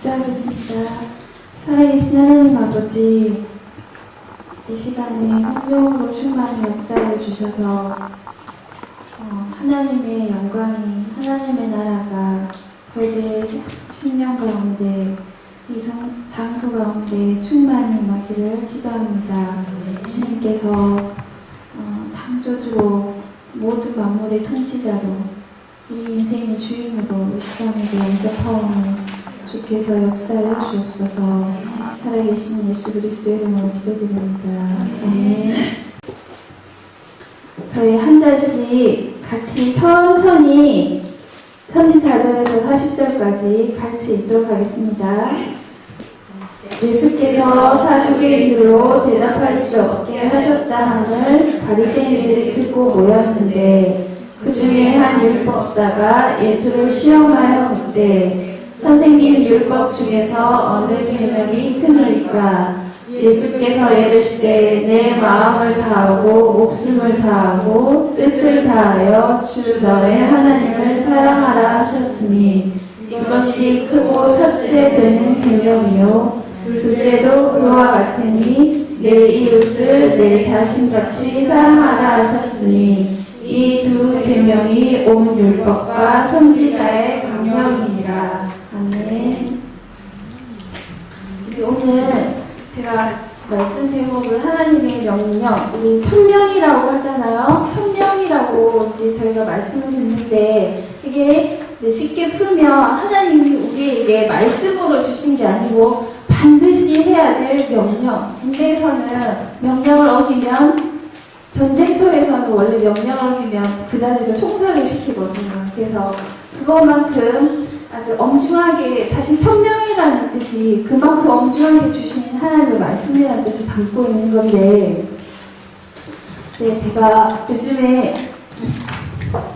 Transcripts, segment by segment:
기도하겠습니다. 살아계신 하나님 아버지, 이 시간에 성령으로 충만히 역사해 주셔서 하나님의 영광이, 하나님의 나라가 저희들의 심령 가운데, 이 장소 가운데 충만히 임하기를 기도합니다. 주님께서 창조주로, 모든 만물의 통치자로, 이 인생의 주인으로 이 시간에도 영접하오니 주께서 역사하여 주옵소서. 살아계신 예수 그리스도의 이름으로 기도드립니다. 아멘. 저희 한 절씩 같이 천천히 34절에서 40절까지 같이 읽도록 하겠습니다. 예수께서 사두개의 일로 대답할 수 없게 하셨다 함을 바리새인들이 듣고 모였는데, 그 중에 한 율법사가 예수를 시험하여 묻되, 선생님, 율법 중에서 어느 계명이 크니까? 예수께서 이르시되 내 마음을 다하고 목숨을 다하고 뜻을 다하여 주 너의 하나님을 사랑하라 하셨으니, 이것이 크고 첫째 되는 계명이요 둘째도 그와 같으니 내 이웃을 내 자신같이 사랑하라 하셨으니, 이 두 계명이 온 율법과 선지자의 강령이니라. 아멘. 오늘 제가 말씀 제목을 하나님의 명령, 우리 천명이라고 하잖아요. 천명이라고 이제 저희가 말씀을 듣는데, 이게 이제 쉽게 풀면 하나님이 우리에게 말씀으로 주신 게 아니고 반드시 해야 될 명령. 군대에서는 명령을 어기면, 전쟁터에서는 원래 명령을 어기면 그 자리에서 총살을 시키거든요. 그래서 그것만큼 아주 엄중하게, 사실 천명이라는 뜻이 그만큼 엄중하게 주신 하나님의 말씀이라는 뜻을 담고 있는 건데, 이제 제가 요즘에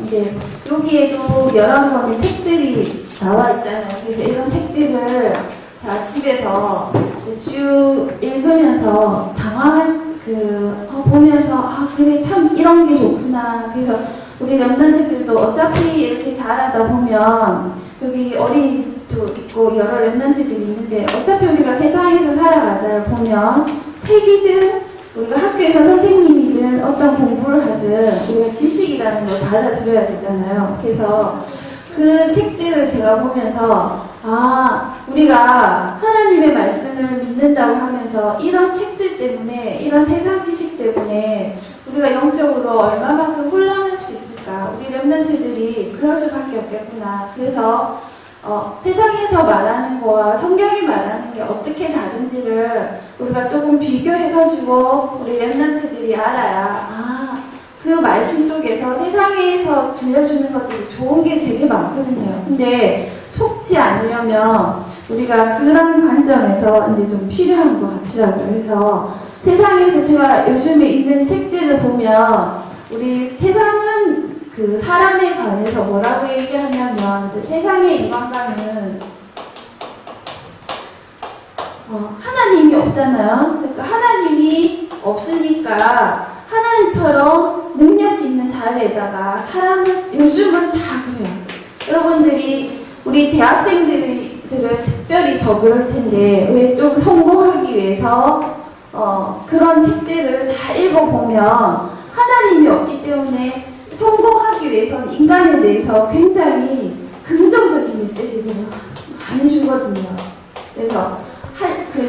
이제 여기에도 여러 권의 책들이 나와 있잖아요. 그래서 이런 책들을 제가 집에서 쭉 읽으면서 보면서 그래 참 이런 게 좋구나. 그래서 우리 렘넌트들도 어차피 이렇게 자라다 보면 여기 어린이도 있고 여러 렘넌트들이 있는데, 어차피 우리가 세상에서 살아가다 보면 책이든 우리가 학교에서 선생님이든 어떤 공부를 하든 우리가 지식이라는 걸 받아들여야 되잖아요. 그래서 그 책들을 제가 보면서 우리가 하나님의 말씀을 믿는다고 하면서 이런 책들 때문에, 이런 세상 지식 때문에 우리가 영적으로 얼마만큼 혼란할 수 있을까? 우리 렘넌트들이 그럴 수밖에 없겠구나. 그래서 세상에서 말하는 거와 성경이 말하는 게 어떻게 다른지를 우리가 조금 비교해가지고 우리 렘넌트들이 알아야 그 말씀 속에서 세상에서 들려주는 것들이 좋은 게 되게 많거든요. 근데 속지 않으려면 우리가 그런 관점에서 이제 좀 필요한 것 같더라고요. 그래서 세상에서 제가 요즘에 읽는 책들을 보면, 우리 세상은 그 사람에 관해서 뭐라고 얘기하냐면, 이제 세상의 인간관은 하나님이 없잖아요. 그러니까 하나님이 없으니까 하나님처럼 능력 있는 자리에다가 사람을, 요즘은 다 그래요. 여러분들이, 우리 대학생들은 특별히 더 그럴 텐데, 왜 좀 성공하기 위해서 그런 책들을 다 읽어보면 하나님이 없기 때문에 성공하기 위해서는 인간에 대해서 굉장히 긍정적인 메시지들을 많이 주거든요. 그래서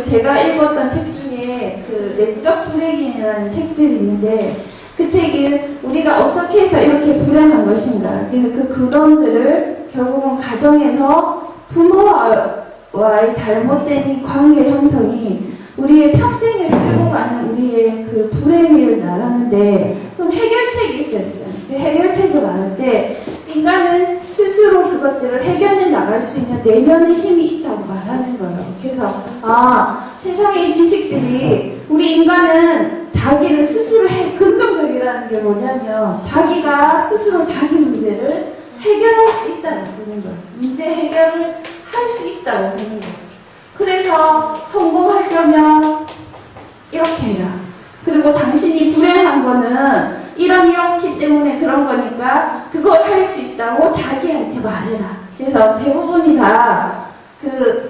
제가 읽었던 책 중에 그 내적 불행이라는 책들이 있는데, 그 책은 우리가 어떻게 해서 이렇게 불행한 것인가. 그래서 그 근원들을 결국은 가정에서 부모와의 잘못된 관계 형성이 우리의 평생을 끌고 가는 우리의 그 불행을 말하는데, 그럼 해결책이 있어야 되잖아요. 그 해결책을 말할 때 인간은 스스로 그것들을 해결해 나갈 수 있는 내면의 힘이 있다고 말하는 거예요. 그래서 세상의 지식들이, 우리 인간은 자기를 스스로 긍정적이라는 게 뭐냐면 자기가 스스로 자기 문제를 해결할 수 있다고 보는 거예요. 문제 해결을 할 수 있다고 보는 거예요. 그래서 성공하려면 이렇게 해라. 그리고 당신이 불행한 거는 이렇기 때문에 그런 거니까 그걸 할 수 있다고 자기한테 말해라. 그래서 대부분이 다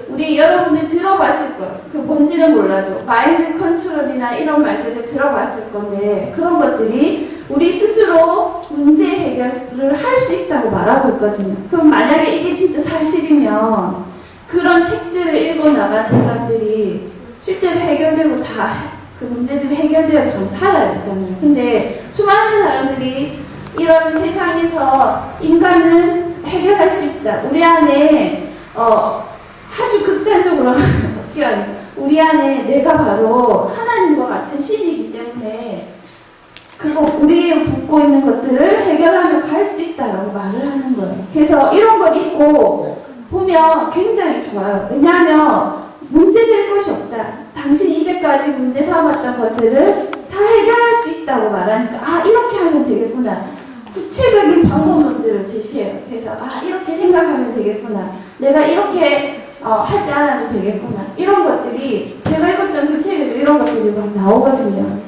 우리 우리 여러분들 들어봤을 거예요. 그 뭔지는 몰라도 마인드 컨트롤이나 이런 말들을 들어봤을 건데 그런 것들이 우리 스스로 문제 해결을 할 수 있다고 말하고 있거든요. 그럼 만약에 이게 진짜 사실이면 그런 책들을 읽어 나간 인간들이 실제로 해결되고 다 그 문제들이 해결되어서 그럼 살아야 되잖아요. 근데 수많은 사람들이 이런 세상에서 인간은 해결할 수 있다. 우리 안에 아주 극단적으로 어떻게 하냐. 우리 안에 내가 바로 하나님과 같은 신이기 때문에 그거 우리에 붙고 있는 것들을 해결하며 갈 수 있다라고 말을 하는 거예요. 그래서 이런 걸 읽고 보면 굉장히 좋아요. 왜냐하면 문제될 것이 없다. 당신이 이제까지 문제 삼았던 것들을 다 해결할 수 있다고 말하니까 아 이렇게 하면 되겠구나. 구체적인 방법론들을 제시해요. 그래서 아 이렇게 생각하면 되겠구나. 내가 이렇게 하지 않아도 되겠구나. 이런 것들이 제가 읽었던 그 책에도 이런 것들이 막 나오거든요.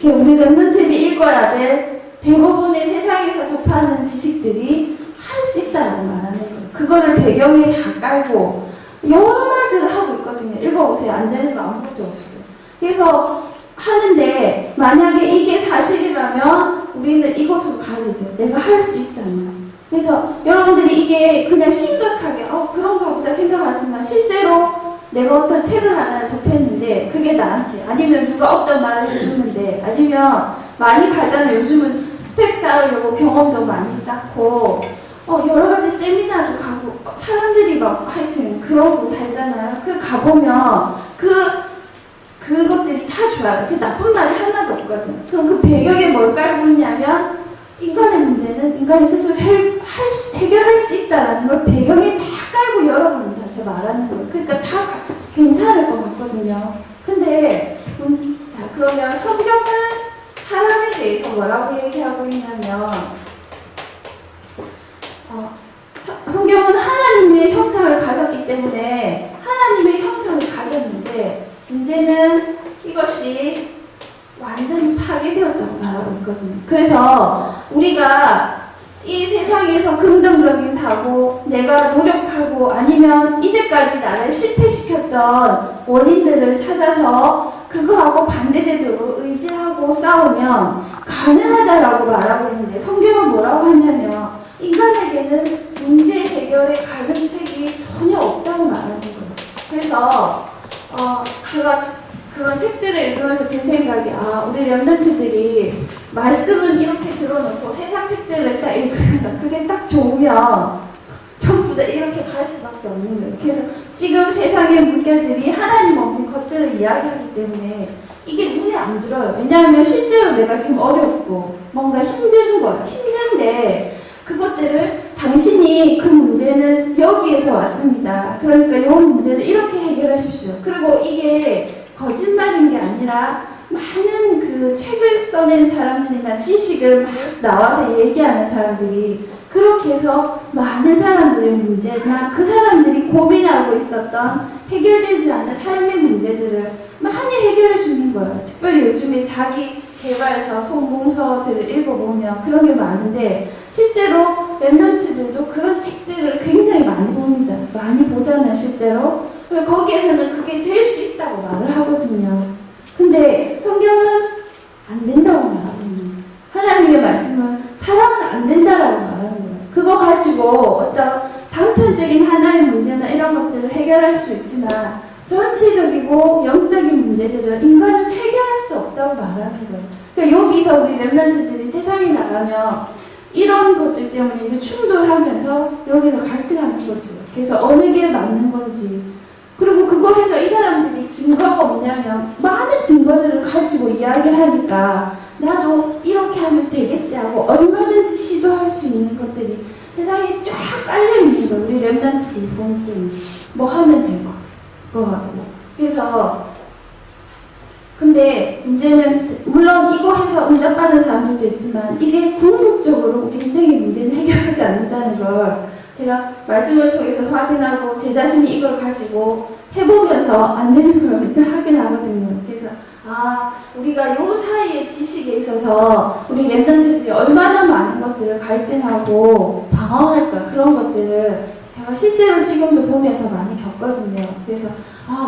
우리 랩런트들이 읽어야 될 대부분의 세상에서 접하는 지식들이 할 수 있다고 말하는 거예요. 그거를 배경에 다 깔고 여러 말들을 하고 있거든요. 읽어보세요. 안 되는 거 아무것도 없어요. 그래서 하는데 만약에 이게 사실이라면 우리는 이것으로 가야죠. 내가 할 수 있다면. 그래서 여러분들이 이게 그냥 심각하게 그런가 보다 생각하지만 실제로 내가 어떤 책을 하나를 접했는데 그게 나한테 아니면 누가 어떤 말을 해주는데 아니면 많이 가잖아요. 요즘은 스펙 쌓으려고 경험도 많이 쌓고 여러 가지 세미나도 가고 사람들이 막 하여튼 그러고 살잖아요. 그 가보면 그것들이 다 좋아요. 그 나쁜 말이 하나도 없거든요. 그럼 그 배경에 뭘 깔고 있냐면 인간의 문제는 인간이 스스로 해결할 수 있다는 걸 배경에 다 깔고 여러분들한테 말하는 거예요. 그러니까 다 괜찮을 것 같거든요. 근데 자 그러면 성경은 사람에 대해서 뭐라고 얘기하고 있냐면 성경은 하나님의 형상을 가졌기 때문에 하나님의 형상을 가졌는데 문제는 이것이 완전히 파괴되었다고 말하고 있거든요. 그래서 우리가 이 세상에서 긍정적인 사고, 내가 노력하고 아니면 이제까지 나를 실패시켰던 원인들을 찾아서 그거하고 반대되도록 의지하고 싸우면 가능하다라고 말하고 있는데 성경은 뭐라고 하냐면 인간에게는 문제 해결의 가능책이 전혀 없다고 말하는 거예요. 그래서 제가 그런 책들을 읽으면서 든 생각이 우리 랩런트들이 말씀은 이렇게 들어놓고 세상 책들을 딱 읽으면서 그게 딱 좋으면 전부 다 이렇게 갈 수밖에 없는 거예요. 그래서 지금 세상의 물결들이 하나님 없는 것들을 이야기하기 때문에 이게 눈에 안 들어요. 왜냐하면 실제로 내가 지금 어렵고 뭔가 힘든 거야. 힘든데 그것들을 당신이 그 문제는 여기에서 왔습니다. 그러니까 이 문제를 이렇게 해결하십시오. 그리고 이게 거짓말인 게 아니라 많은 그 책을 써낸 사람들이나 지식을 막 나와서 얘기하는 사람들이 그렇게 해서 많은 사람들의 문제나 그 사람들이 고민하고 있었던 해결되지 않는 삶의 문제들을 많이 해결해 주는 거예요. 특별히 요즘에 자기 개발서, 성공서들을 읽어보면 그런 게 많은데 실제로 랩런트들도 그런 책들을 굉장히 많이 봅니다. 많이 보잖아요, 실제로. 거기에서는 그게 될 수 있다고 말을 하거든요. 근데 성경은 안 된다고 말하거든요. 하나님의 말씀은 사람은 안 된다라고 말하는 거예요. 그거 가지고 어떤 단편적인 하나의 문제나 이런 것들을 해결할 수 있지만 전체적이고 영적인 문제들은 인간은 해결할 수 없다고 말하는 거예요. 그러니까 여기서 우리 랩런트들이 세상에 나가면 이런 것들 때문에 이제 충돌하면서 여기서 갈등하는 거죠. 그래서 어느 게 맞는 건지. 그리고 그거 해서 이 사람들이 증거가 없냐면 많은 증거들을 가지고 이야기를 하니까 나도 이렇게 하면 되겠지 하고 얼마든지 시도할 수 있는 것들이 세상에 쫙 깔려있는 거예요. 우리 랩런트들이 보는 때문에 뭐 하면 될 것 같고. 그래서 근데 문제는 물론 이거 해서 응답받는 사람들도 있지만 이게 궁극적으로 우리 인생의 문제는 해결하지 않는다는 걸 제가 말씀을 통해서 확인하고 제 자신이 이걸 가지고 해보면서 안 되는 걸 맨날 확인하거든요. 그래서 우리가 요 사이의 지식에 있어서 우리 랩런트들이 얼마나 많은 것들을 갈등하고 방황할까 그런 것들을 제가 제가 실제로 지금도 보면서 많이 겪거든요. 그래서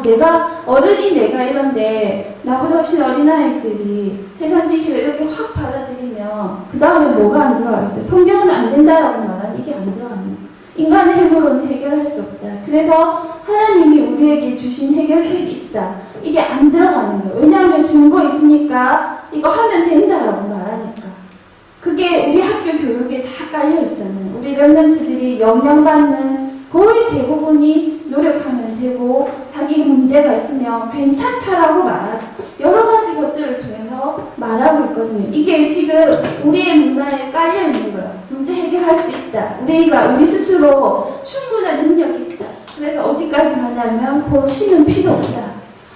내가 어른인 내가 이런데 나보다 훨씬 어린아이들이 세상 지식을 이렇게 확 받아들이면 그 다음에 뭐가 안 들어가겠어요? 성경은 안 된다라고 말하는 이게 안 들어가는 인간의 힘으로는 해결할 수 없다. 그래서 하나님이 우리에게 주신 해결책이 있다. 이게 안 들어가는 거예요. 왜냐하면 증거 있으니까 이거 하면 된다라고 말하니까. 그게 우리 학교 교육에 다 깔려 있잖아요. 우리 렘넌트들이 영향받는 거의 대부분이 노력하면 되고 자기 문제가 있으면 괜찮다라고 여러 가지 것들을 통해서 말하고 있거든요. 이게 지금 우리의 문화에 깔려 있는 거예요. 문제 해결할 수 있다. 우리 스스로 충분한 능력이 있다. 그래서 어디까지 가냐면 보시는 필요 없다.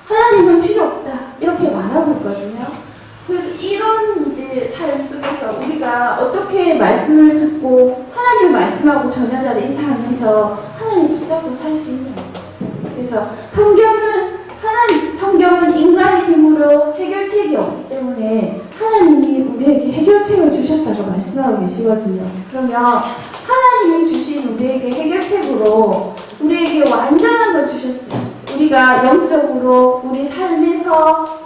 하나님은 필요 없다. 이렇게 말하고 있거든요. 그래서 이런 이제 삶 속에서 우리가 어떻게 말씀을 듣고 하나님 말씀하고 전야자를 인사하면서 하나님 붙잡고 살 수 있냐. 그래서 성경은 인간의 힘으로 해결책이 없기 때문에 하나님이 우리에게 해결책을 주셨다고 말씀하고 계시거든요. 그러면 하나님이 주신 우리에게 해결책으로 우리에게 완전한 걸 주셨어요. 우리가 영적으로 우리 삶에서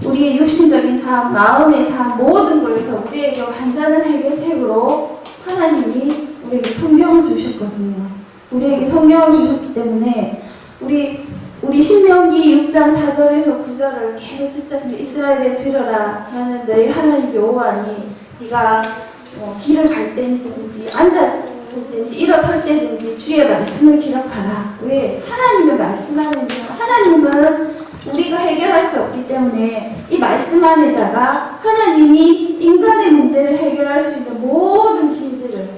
우리의 육신적인 삶, 마음의 삶, 모든 것에서 우리에게 완전한 해결책으로 하나님이 우리에게 성경을 주셨거든요. 우리에게 성경을 주셨기 때문에 우리 신명기 6장 4절에서 9절을 계속 듣지 않습니까? 이스라엘에 들어라. 나는 너희 하나님 여호와니 네가 길을 갈 때든지 앉았을 때든지 일어설 때든지 주의 말씀을 기록하라. 왜? 하나님의 말씀하는 하나님은 우리가 해결할 수 없기 때문에 이 말씀 안에다가 하나님이 인간의 문제를 해결할 수 있는 모든 길들을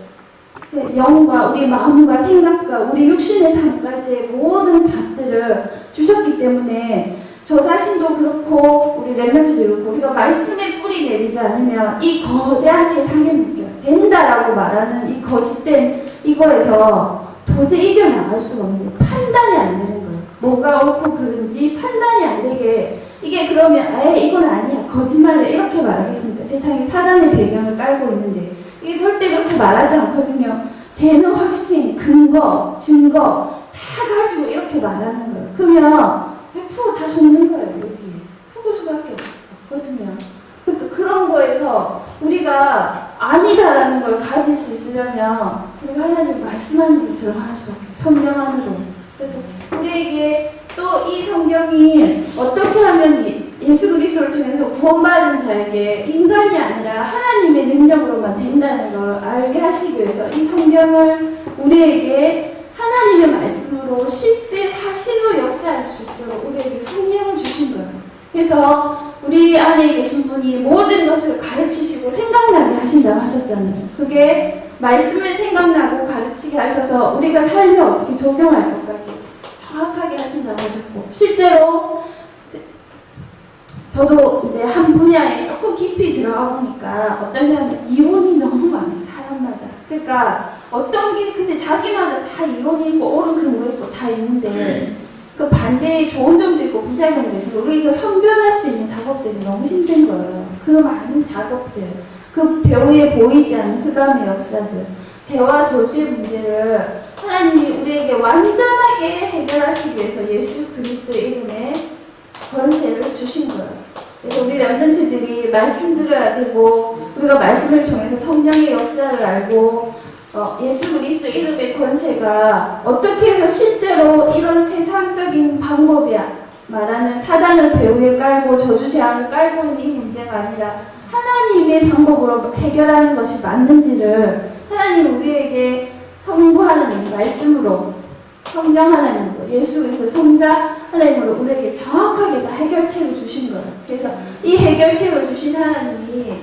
영과 우리 마음과 생각과 우리 육신의 삶까지의 모든 답들을 주셨기 때문에 저 자신도 그렇고 우리 렘넌트도 그렇고 우리가 말씀에 뿌리 내리지 않으면 이 거대한 세상에 묶여 된다라고 말하는 이 거짓된 이거에서 도저히 이겨나갈 수가 없는 거예요. 판단이 안 되는 거예요. 뭐가 옳고 그른지 판단이 안 되게 이게 그러면 아예 이건 아니야 거짓말이야 이렇게 말하겠습니까? 세상에 사단의 배경을 깔고 있는데 이게 절대 그렇게 말하지 않거든요. 되는 확신, 근거, 증거 다 가지고 이렇게 말하는 거예요. 그러면 100% 다 속는 거예요. 여기 속을 수밖에 없거든요. 그러니까 그런 거에서 우리가 아니다라는 걸 가질 수 있으려면 우리가 하나님 말씀 안으로 들어갈 수밖에 없어요. 성경 안으로. 그래서 우리에게 또 이 성경이 어떻게 하면 예수 그리스도를 통해서 구원받은 자에게 인간이 아니라 하나님의 능력으로만 된다는 걸 알게 하시기 위해서 이 성경을 우리에게 하나님의 말씀으로 실제 사실로 역사할 수 있도록 우리에게 성령을 주신 거예요. 그래서 우리 안에 계신 분이 모든 것을 가르치시고 생각나게 하신다고 하셨잖아요. 그게 말씀을 생각나고 가르치게 하셔서 우리가 삶에 어떻게 적용할 것까지 정확하게 하신다고 하셨고 실제로 저도 이제 한 분야에 조금 깊이 들어가 보니까 어떤 사람은 이론이 너무 많아요. 사람마다. 그러니까 어떤 게 근데 자기마다 다 이론이 있고 옳은 근거 있고 다 있는데 그 반대에 좋은 점도 있고 부작용도 있어서 우리가 선별할 수 있는 작업들이 너무 힘든 거예요. 그 많은 작업들, 그 배후에 보이지 않는 흑암의 역사들, 죄와 저주의 문제를 하나님이 우리에게 완전하게 해결하시기 위해서 예수 그리스도의 이름에 권세를 주신 거예요. 그래서 우리 렘넌트들이 말씀 들어야 되고 우리가 말씀을 통해서 성령의 역사를 알고 예수 그리스도 이름의 권세가 어떻게 해서 실제로 이런 세상적인 방법이 말하는 사단을 배후에 깔고 저주 재앙을 깔고 있는 이 문제가 아니라 하나님의 방법으로 해결하는 것이 맞는지를 하나님 우리에게 선고하는 말씀으로 성령 하나님으로 예수 그리스도 성자 하나님으로 우리에게 정확하게 다 해결책을 주신 거예요. 그래서 이 해결책을 주신 하나님이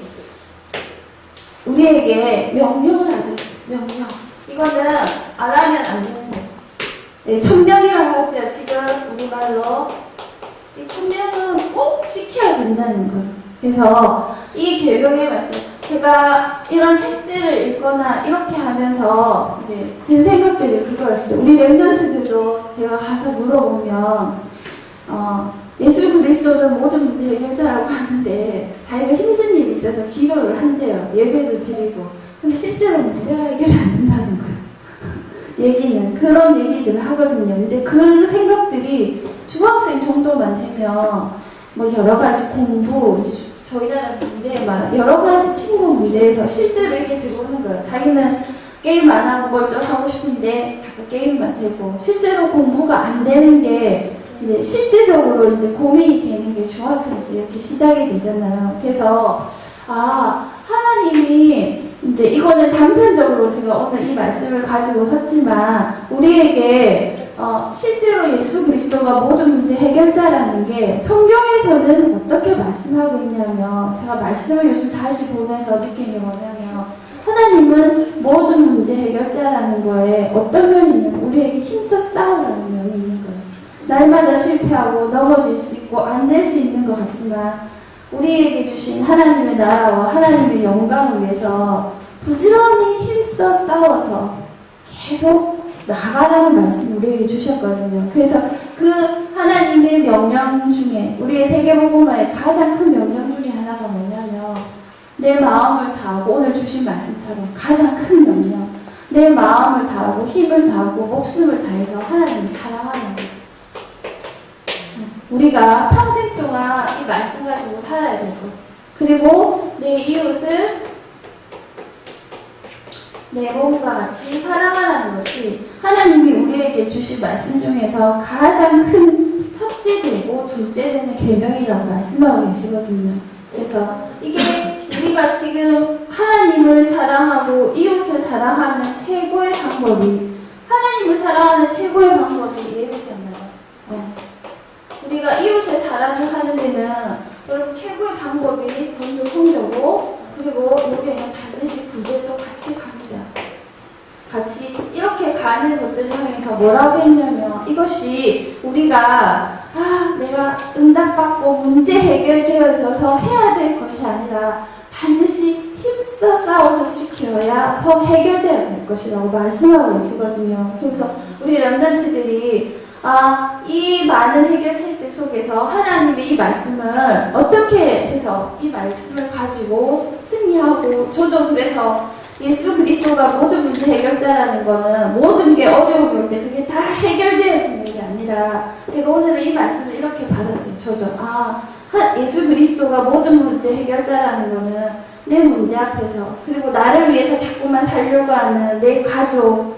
우리에게 명령을 하셨어요. 명령. 이거는 안 하면 안 되는 거예요. 네, 천명이라고 하죠. 지금 우리말로 이 천명은 꼭 지켜야 된다는 거예요. 그래서 이 계명의 말씀 제가 이런 책들을 읽거나 이렇게 하면서 이제 든 생각들이 그거였어요. 우리 렘넌트들도 제가 가서 물어보면 예수 그리스도는 모든 문제 해결자라고 하는데 자기가 힘든 일이 있어서 기도를 한대요. 예배도 드리고. 근데 실제로 문제가 해결이 안 된다는 거예요. 얘기는 그런 얘기들을 하거든요. 이제 그 생각들이 중학생 정도만 되면 뭐 여러 가지 공부, 이제 저희 나라 문제 막 여러 가지 친구 문제에서 실제로 이렇게 들어오는 거예요. 자기는 게임 안 하고 뭘 좀 하고 싶은데 자꾸 게임만 되고 실제로 공부가 안 되는 게 이제 실질적으로 이제 고민이 되는 게 중학생 때 이렇게 시작이 되잖아요. 그래서 하나님이 이제 이거는 단편적으로 제가 오늘 이 말씀을 가지고 섰지만 우리에게 실제로 예수 그리스도가 모든 문제 해결자라는 게 성경에서는 어떻게 말씀하고 있냐면 제가 말씀을 요즘 다시 보면서 느낀 게 뭐냐면 하나님은 모든 문제 해결자라는 거에 어떤 면이 있냐면 우리에게 힘써 싸우라는 면이 있는 거예요. 날마다 실패하고 넘어질 수 있고 안 될 수 있는 것 같지만 우리에게 주신 하나님의 나라와 하나님의 영광을 위해서 부지런히 힘써 싸워서 계속 나가라는 말씀을 우리에게 주셨거든요. 그래서 그 하나님의 명령 중에 우리의 세계복음화의 가장 큰 명령 중에 하나가 뭐냐면 내 마음을 다하고 오늘 주신 말씀처럼 가장 큰 명령 내 마음을 다하고 힘을 다하고 목숨을 다해서 하나님을 사랑하는 것. 우리가 평생 동안 이 말씀 가지고 살아야 되고 그리고 내 이웃을 내 몸과 같이 사랑하라는 것이 하나님이 우리에게 주신 말씀 중에서 가장 큰 첫째 되고 둘째 되는 계명이라고 말씀하고 계시거든요. 그래서 이게 우리가 지금 하나님을 사랑하고 이웃을 사랑하는 최고의 방법이 하나님을 사랑하는 최고의 방법이 예배잖아요. 우리가 이웃을 사랑을 하는 데는 여러분 최고의 방법이 전도 성교고 그리고 여기에는 반드시 구제도 같이 갑니다. 같이 이렇게 가는 것들을 향해서 뭐라고 했냐면 이것이 우리가 내가 응답받고 문제 해결되어져서 해야 될 것이 아니라 반드시 힘써 싸워서 지켜야서 해결돼야 될 것이라고 말씀하고 계시거든요. 그래서 우리 렘넌트들이 이 많은 해결책들 속에서 하나님의 이 말씀을 어떻게 해서 이 말씀을 가지고 승리하고 저도 그래서 예수 그리스도가 모든 문제 해결자라는 거는 모든 게 어려움이 올 때 그게 다 해결되어지는 게 아니라 제가 오늘은 이 말씀을 이렇게 받았어요. 저도 예수 그리스도가 모든 문제 해결자라는 거는 내 문제 앞에서 그리고 나를 위해서 자꾸만 살려고 하는 내 가족,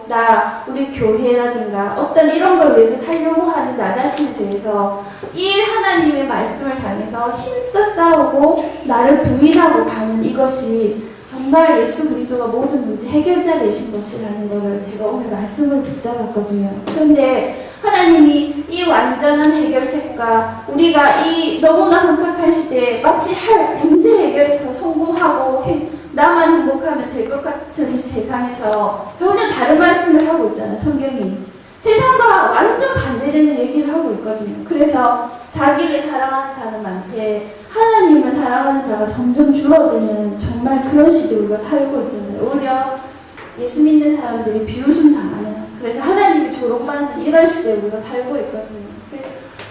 우리 교회라든가 어떤 이런 걸 위해서 살려고 하는 나 자신에 대해서 이 하나님의 말씀을 향해서 힘써 싸우고 나를 부인하고 가는 이것이 정말 예수 그리스도가 모든 문제 해결자 되신 것이라는 것을 제가 오늘 말씀을 붙잡았거든요. 그런데 하나님이 이 완전한 해결책과 우리가 이 너무나 혼탁할 시대에 마치 문제 해결에서 성공하고 나만 행복하면 될 것 같은 세상에서 전혀 다른 말씀을 하고 있잖아요. 성경이. 세상과 완전 반대되는 얘기를 하고 있거든요. 그래서 자기를 사랑하는 사람한테 하나님을 사랑하는 자가 점점 줄어드는 정말 그런 시대에 우리가 살고 있잖아요. 오히려 예수 믿는 사람들이 비웃음 당하는 그래서 하나님이 조롱받는 이런 시대에 우리가 살고 있거든요.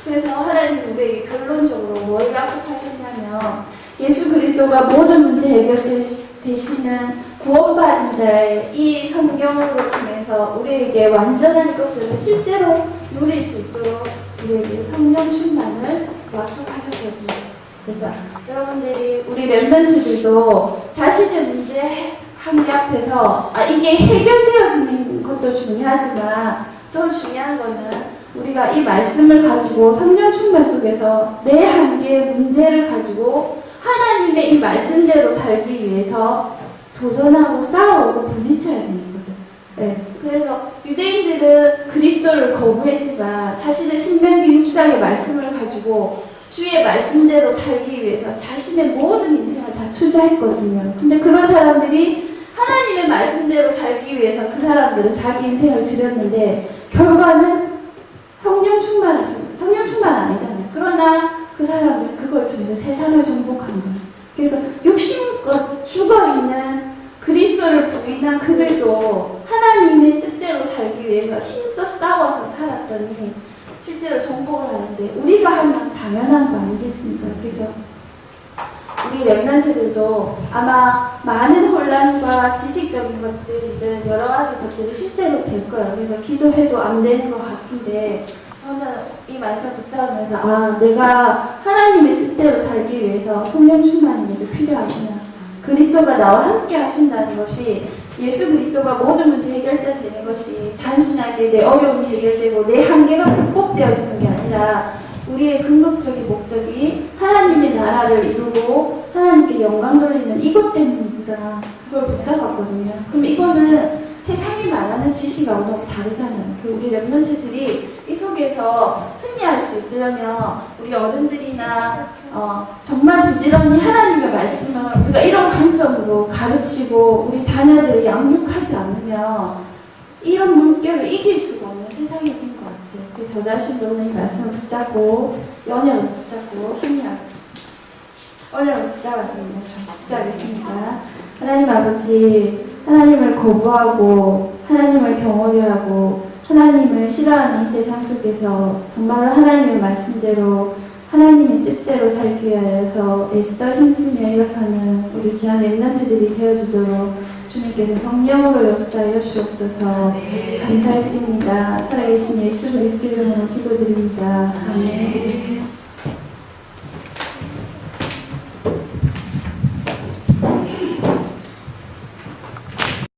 그래서 하나님이 우리에게 결론적으로 뭘 약속하셨냐면 예수 그리스도가 모든 문제 해결되시는 구원받은 자의 이 성경으로 통해서 우리에게 완전한 것들을 실제로 누릴 수 있도록 우리에게 성령 충만을 약속하셨거든요. 그래서 여러분들이 우리 렘넌트들도 자신의 문제 한계 앞에서 이게 해결되어지는 것도 중요하지만 더 중요한 거는 우리가 이 말씀을 가지고 성령 충만 속에서 내 한계의 문제를 가지고 하나님의 이 말씀대로 살기 위해서 도전하고 싸우고 부딪혀야 되는 거죠. 네. 그래서 유대인들은 그리스도를 거부했지만 사실은 신명기 6장의 말씀을 가지고 주의 말씀대로 살기 위해서 자신의 모든 인생을 다 투자했거든요. 근데 그런 사람들이 하나님의 말씀대로 살기 위해서 그 사람들은 자기 인생을 들였는데 결과는 성령 충만 아니잖아요. 그러나 그 사람들은 그걸 통해서 세상을 정복한 거예요. 그래서 육신껏 죽어있는 그리스도를 부인한 그들도 하나님의 뜻대로 살기 위해서 힘써 싸워서 살았더니 실제로 정복을 하는데 우리가 하면 당연한 거 아니겠습니까? 그래서 우리 랩런트들도 아마 많은 혼란과 지식적인 것들이든 여러 가지 것들이 실제로 될 거예요. 그래서 기도해도 안 되는 것 같은데 저는 이 말씀 붙잡으면서 내가 하나님의 뜻대로 살기 위해서 성령 충만이 내게 필요하구나. 그리스도가 나와 함께 하신다는 것이 예수 그리스도가 모든 문제 해결자 되는 것이 단순하게 내 어려움이 해결되고 내 한계가 극복되어지는 게 아니라 우리의 궁극적인 목적이 하나님의 나라를 이루고 하나님께 영광 돌리는 이것 때문이구나. 그걸 붙잡았거든요. 그럼 이거는 세상이 말하는 지식하고 너무 다르잖아요. 우리 랩런트들이 이 속에서 승리할 수 있으려면 우리 어른들이나 정말 부지런히 하나님의 말씀을 우리가 이런 관점으로 가르치고 우리 자녀들을 양육하지 않으면 이런 물결을 이길 수가 없는 세상이 된 것 같아요. 저 자신도 오늘 이 말씀을 붙잡고 연약을 붙잡고 힘이라고 언약을 붙잡았습니다. 붙잡겠습니다. 하나님 아버지, 하나님을 거부하고 하나님을 경외하려 하고 하나님을 싫어하는 이 세상 속에서 정말로 하나님의 말씀대로 하나님의 뜻대로 살기 위해서 애써 힘쓰며 일어서는 우리 귀한 렘넌트들이 되어주도록 주님께서 성령으로 역사하여 주옵소서. 감사드립니다. 살아계신 예수 그리스도 이름으로 기도드립니다. 아멘.